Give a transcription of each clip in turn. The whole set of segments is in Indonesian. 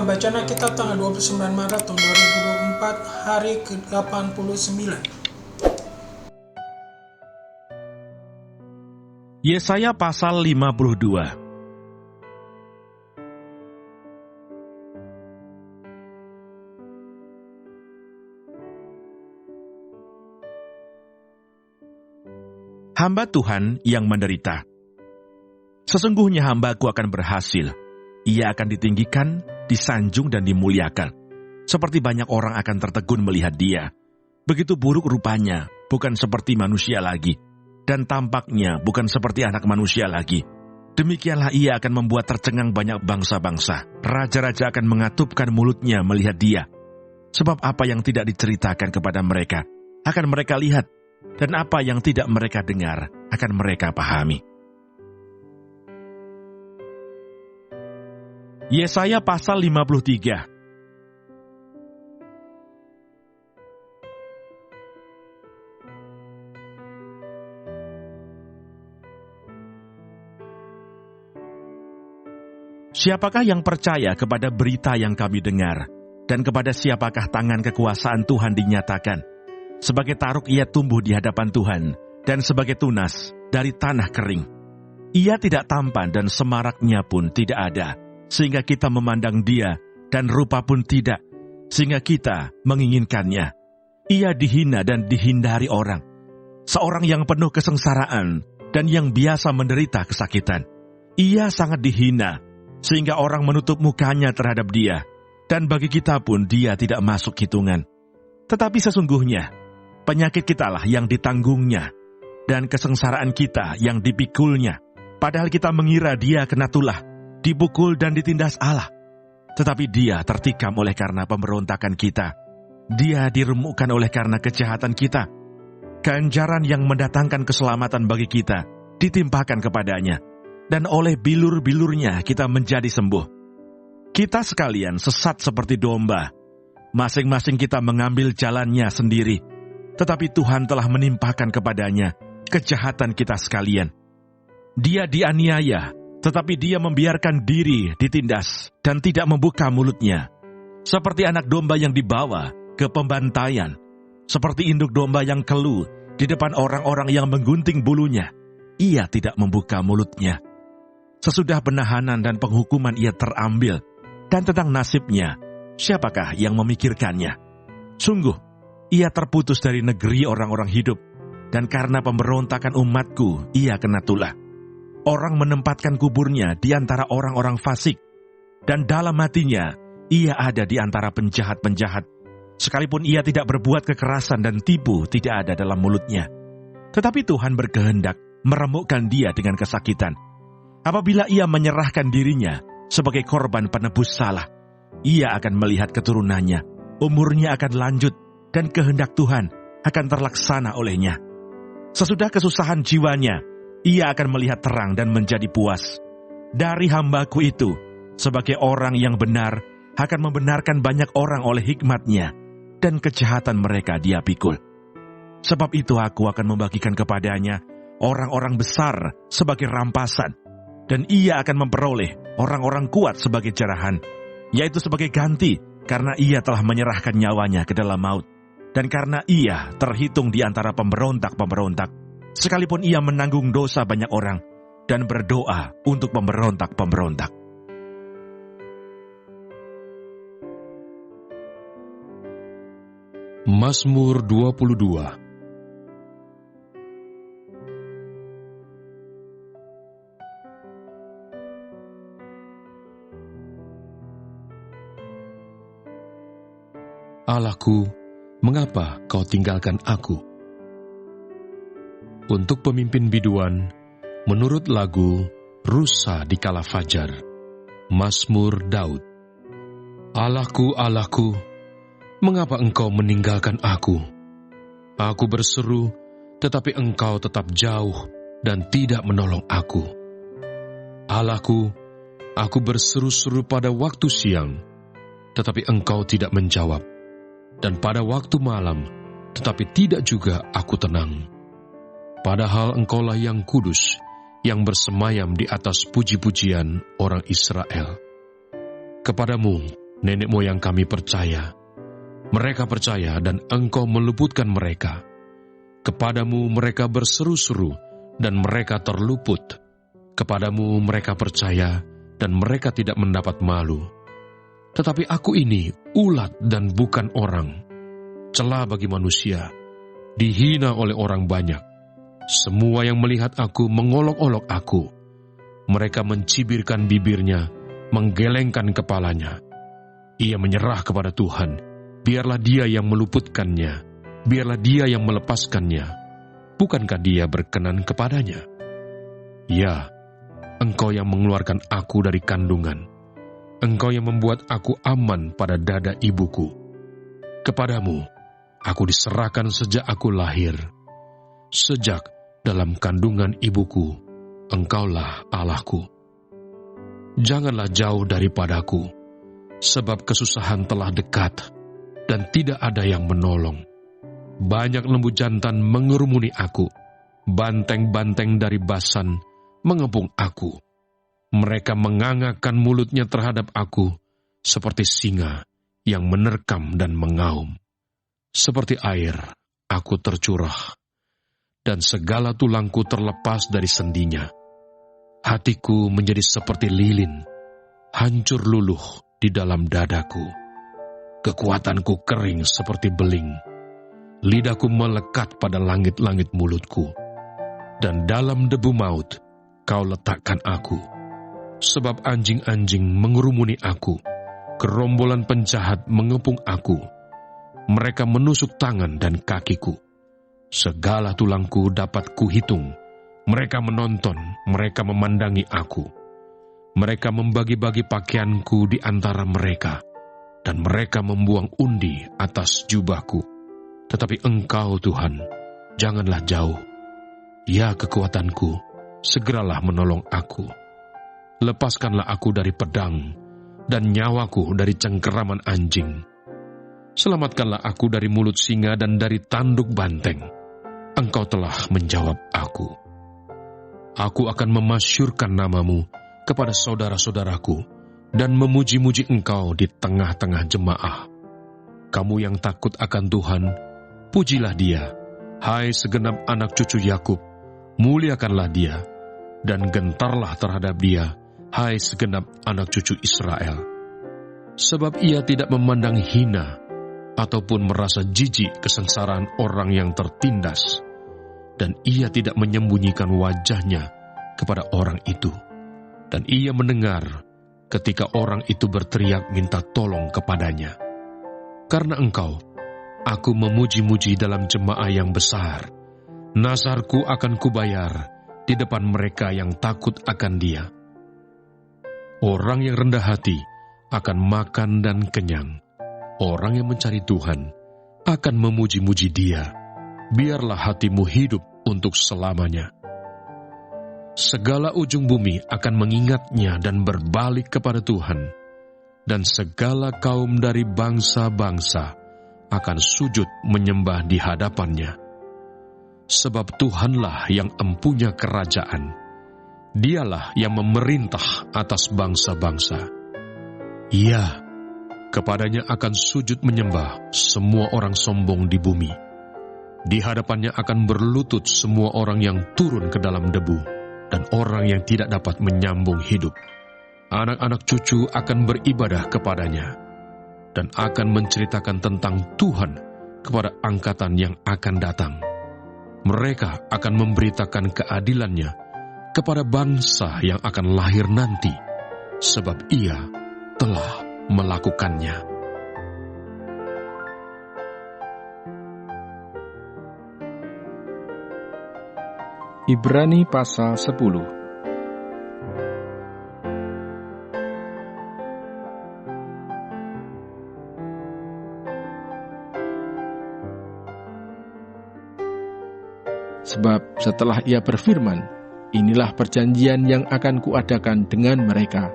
Pembacaan Alkitab tanggal 29 Maret tahun 2024, hari ke-89. Yesaya pasal 52. Hamba Tuhan yang menderita. Sesungguhnya hambaku akan berhasil. Ia akan ditinggikan, disanjung dan dimuliakan. Seperti banyak orang akan tertegun melihat dia. Begitu buruk rupanya, bukan seperti manusia lagi. Dan tampaknya bukan seperti anak manusia lagi. Demikianlah ia akan membuat tercengang banyak bangsa-bangsa. Raja-raja akan mengatupkan mulutnya melihat dia. Sebab apa yang tidak diceritakan kepada mereka, akan mereka lihat. Dan apa yang tidak mereka dengar, akan mereka pahami. Yesaya pasal 53. Siapakah yang percaya kepada berita yang kami dengar, dan kepada siapakah tangan kekuasaan Tuhan dinyatakan? Sebagai taruk ia tumbuh di hadapan Tuhan, dan sebagai tunas dari tanah kering. Ia tidak tampan dan semaraknya pun tidak ada, sehingga kita memandang dia, dan rupa pun tidak, sehingga kita menginginkannya. Ia dihina dan dihindari orang, seorang yang penuh kesengsaraan, dan yang biasa menderita kesakitan. Ia sangat dihina, sehingga orang menutup mukanya terhadap dia, dan bagi kita pun dia tidak masuk hitungan. Tetapi sesungguhnya, penyakit kitalah yang ditanggungnya, dan kesengsaraan kita yang dipikulnya. Padahal kita mengira dia kena tulah, dipukul dan ditindas Allah. Tetapi dia tertikam oleh karena pemberontakan kita. Dia diremukkan oleh karena kejahatan kita. Ganjaran yang mendatangkan keselamatan bagi kita ditimpakan kepadanya, dan oleh bilur-bilurnya kita menjadi sembuh. Kita sekalian sesat seperti domba. Masing-masing kita mengambil jalannya sendiri. Tetapi Tuhan telah menimpakan kepadanya kejahatan kita sekalian. Dia dianiaya, tetapi dia membiarkan diri ditindas dan tidak membuka mulutnya. Seperti anak domba yang dibawa ke pembantaian, seperti induk domba yang keluh di depan orang-orang yang menggunting bulunya, ia tidak membuka mulutnya. Sesudah penahanan dan penghukuman ia terambil, dan tentang nasibnya, siapakah yang memikirkannya? Sungguh, ia terputus dari negeri orang-orang hidup, dan karena pemberontakan umatku, ia kena tulah. Orang menempatkan kuburnya di antara orang-orang fasik, dan dalam hatinya, ia ada di antara penjahat-penjahat. Sekalipun ia tidak berbuat kekerasan dan tipu tidak ada dalam mulutnya. Tetapi Tuhan berkehendak meremukkan dia dengan kesakitan. Apabila ia menyerahkan dirinya sebagai korban penebus salah, ia akan melihat keturunannya, umurnya akan lanjut, dan kehendak Tuhan akan terlaksana olehnya. Sesudah kesusahan jiwanya, ia akan melihat terang dan menjadi puas. Dari hambaku itu, sebagai orang yang benar, akan membenarkan banyak orang oleh hikmatnya, dan kejahatan mereka dia pikul. Sebab itu aku akan membagikan kepadanya orang-orang besar sebagai rampasan, dan ia akan memperoleh orang-orang kuat sebagai jarahan, yaitu sebagai ganti, karena ia telah menyerahkan nyawanya ke dalam maut. Dan karena ia terhitung di antara pemberontak-pemberontak, sekalipun ia menanggung dosa banyak orang, dan berdoa untuk pemberontak-pemberontak. Mazmur 22. Allahku, mengapa kau tinggalkan aku? Untuk pemimpin biduan, menurut lagu Rusa di Kala Fajar, Mazmur Daud. Allahku, Allahku, mengapa engkau meninggalkan aku? Aku berseru, tetapi engkau tetap jauh dan tidak menolong aku. Allahku, aku berseru-seru pada waktu siang, tetapi engkau tidak menjawab. Dan pada waktu malam, tetapi tidak juga aku tenang. Padahal engkaulah yang kudus, yang bersemayam di atas puji-pujian orang Israel. Kepadamu Nenek moyang kami percaya. Mereka percaya dan Engkau meluputkan mereka. Kepadamu mereka berseru-seru dan mereka terluput. Kepadamu mereka percaya dan mereka tidak mendapat malu. Tetapi aku ini ulat dan bukan orang, celah bagi manusia, dihina oleh orang banyak. Semua yang melihat aku mengolok-olok aku. Mereka mencibirkan bibirnya, menggelengkan kepalanya. Ia menyerah kepada Tuhan, biarlah Dia yang meluputkannya, biarlah Dia yang melepaskannya. Bukankah Dia berkenan kepadanya? Ya, Engkau yang mengeluarkan aku dari kandungan. Engkau yang membuat aku aman pada dada ibuku. Kepadamu, aku diserahkan sejak aku lahir. Sejak dalam kandungan ibuku, Engkaulah Allahku. Janganlah jauh daripadaku, sebab kesusahan telah dekat, dan tidak ada yang menolong. Banyak lembu jantan mengerumuni aku, banteng-banteng dari Basan mengepung aku. Mereka mengangakkan mulutnya terhadap aku, seperti singa yang menerkam dan mengaum. Seperti air, aku tercurah, dan segala tulangku terlepas dari sendinya. Hatiku menjadi seperti lilin, hancur luluh di dalam dadaku. Kekuatanku kering seperti beling. Lidahku melekat pada langit-langit mulutku. Dan dalam debu maut, Kau letakkan aku. Sebab anjing-anjing mengerumuni aku, gerombolan penjahat mengepung aku. Mereka menusuk tangan dan kakiku. Segala tulangku dapat kuhitung. Mereka menonton, mereka memandangi aku. Mereka membagi-bagi pakaianku di antara mereka, dan mereka membuang undi atas jubahku. Tetapi Engkau, Tuhan, janganlah jauh. Ya kekuatanku, segeralah menolong aku. Lepaskanlah aku dari pedang, dan nyawaku dari cengkeraman anjing. Selamatkanlah aku dari mulut singa dan dari tanduk banteng. Engkau telah menjawab aku. Aku akan memasyurkan namamu kepada saudara-saudaraku, dan memuji-muji Engkau di tengah-tengah jemaah. Kamu yang takut akan Tuhan, pujilah Dia. Hai segenap anak cucu Yakub, muliakanlah Dia, dan gentarlah terhadap Dia, hai segenap anak cucu Israel. Sebab Ia tidak memandang hina, ataupun merasa jijik kesengsaraan orang yang tertindas, dan Ia tidak menyembunyikan wajahnya kepada orang itu. Dan Ia mendengar ketika orang itu berteriak minta tolong kepadanya. Karena Engkau, aku memuji-muji dalam jemaah yang besar. Nazarku akan kubayar di depan mereka yang takut akan Dia. Orang yang rendah hati akan makan dan kenyang. Orang yang mencari Tuhan akan memuji-muji Dia. Biarlah hatimu hidup untuk selamanya. Segala ujung bumi akan mengingatnya dan berbalik kepada Tuhan. Dan segala kaum dari bangsa-bangsa akan sujud menyembah di hadapannya. Sebab Tuhanlah yang empunya kerajaan. Dialah yang memerintah atas bangsa-bangsa. Ya, kepadanya akan sujud menyembah semua orang sombong di bumi. Di hadapannya akan berlutut semua orang yang turun ke dalam debu, dan orang yang tidak dapat menyambung hidup. Anak-anak cucu akan beribadah kepadanya, dan akan menceritakan tentang Tuhan kepada angkatan yang akan datang. Mereka akan memberitakan keadilannya kepada bangsa yang akan lahir nanti, sebab Ia telah melakukannya. Ibrani pasal 10. Sebab setelah Ia berfirman, inilah perjanjian yang akan kuadakan dengan mereka.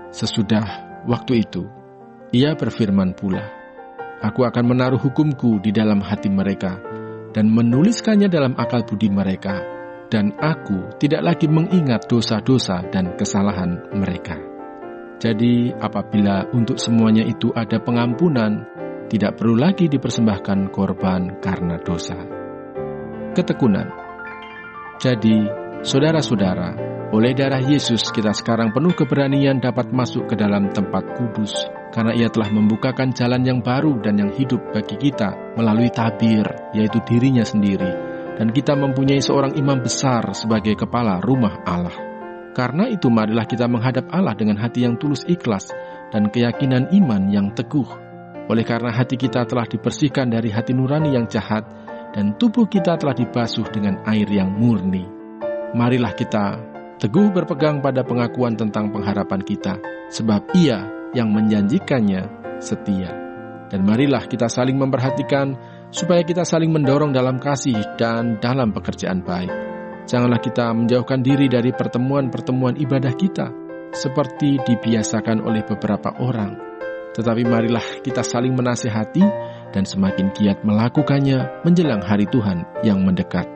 Sesudah waktu itu, Ia berfirman pula, aku akan menaruh hukumku di dalam hati mereka, dan menuliskannya dalam akal budi mereka, dan aku tidak lagi mengingat dosa-dosa dan kesalahan mereka. Jadi apabila untuk semuanya itu ada pengampunan, tidak perlu lagi dipersembahkan korban karena dosa. Ketekunan. Jadi, saudara-saudara, oleh darah Yesus kita sekarang penuh keberanian dapat masuk ke dalam tempat kudus, karena Ia telah membukakan jalan yang baru dan yang hidup bagi kita melalui tabir, yaitu dirinya sendiri. Dan kita mempunyai seorang imam besar sebagai kepala rumah Allah. Karena itu marilah kita menghadap Allah dengan hati yang tulus ikhlas dan keyakinan iman yang teguh. Oleh karena hati kita telah dibersihkan dari hati nurani yang jahat dan tubuh kita telah dibasuh dengan air yang murni. Marilah kita teguh berpegang pada pengakuan tentang pengharapan kita, sebab Ia yang menjanjikannya setia. Dan marilah kita saling memperhatikan supaya kita saling mendorong dalam kasih dan dalam pekerjaan baik. Janganlah kita menjauhkan diri dari pertemuan-pertemuan ibadah kita, seperti dibiasakan oleh beberapa orang. Tetapi marilah kita saling menasihati dan semakin giat melakukannya menjelang hari Tuhan yang mendekat.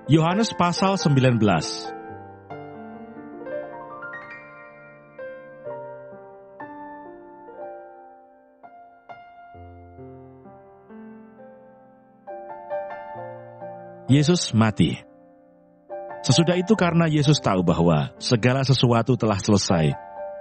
Yohanes pasal 19. Yesus mati. Sesudah itu karena Yesus tahu bahwa segala sesuatu telah selesai,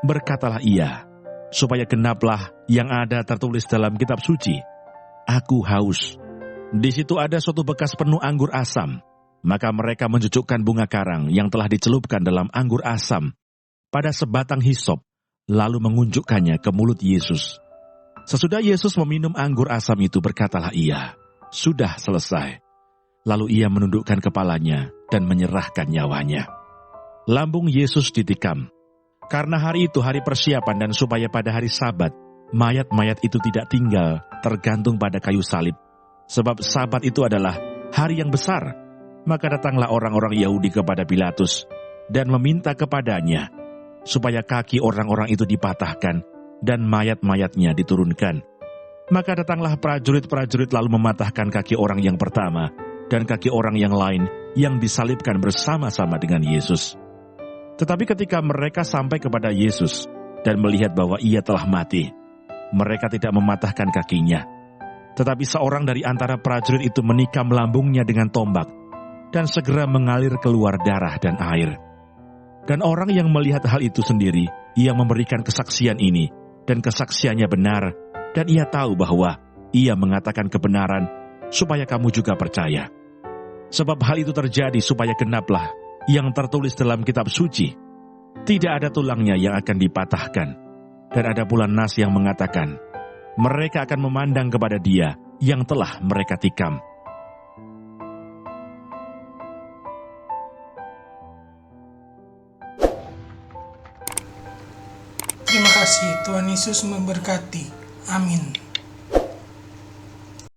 berkatalah Ia, supaya genaplah yang ada tertulis dalam kitab suci, "Aku haus." Di situ ada suatu bekas penuh anggur asam, maka mereka mencucukkan bunga karang yang telah dicelupkan dalam anggur asam pada sebatang hisop, lalu mengunjukkannya ke mulut Yesus. Sesudah Yesus meminum anggur asam itu, berkatalah Ia, "Sudah selesai." Lalu Ia menundukkan kepalanya dan menyerahkan nyawanya. Lambung Yesus ditikam. Karena hari itu hari persiapan dan supaya pada hari Sabat, mayat-mayat itu tidak tinggal tergantung pada kayu salib. Sebab Sabat itu adalah hari yang besar. Maka datanglah orang-orang Yahudi kepada Pilatus dan meminta kepadanya supaya kaki orang-orang itu dipatahkan dan mayat-mayatnya diturunkan. Maka datanglah prajurit-prajurit lalu mematahkan kaki orang yang pertama dan kaki orang yang lain yang disalibkan bersama-sama dengan Yesus. Tetapi ketika mereka sampai kepada Yesus dan melihat bahwa Ia telah mati, mereka tidak mematahkan kakinya. Tetapi seorang dari antara prajurit itu menikam lambungnya dengan tombak, dan segera mengalir keluar darah dan air. Dan orang yang melihat hal itu sendiri, ia memberikan kesaksian ini, dan kesaksiannya benar, dan ia tahu bahwa ia mengatakan kebenaran, supaya kamu juga percaya. Sebab hal itu terjadi supaya genaplah yang tertulis dalam kitab suci. Tidak ada tulangnya yang akan dipatahkan. Dan ada pula nas yang mengatakan, mereka akan memandang kepada Dia yang telah mereka tikam. Terima kasih, Tuhan Yesus memberkati. Amin.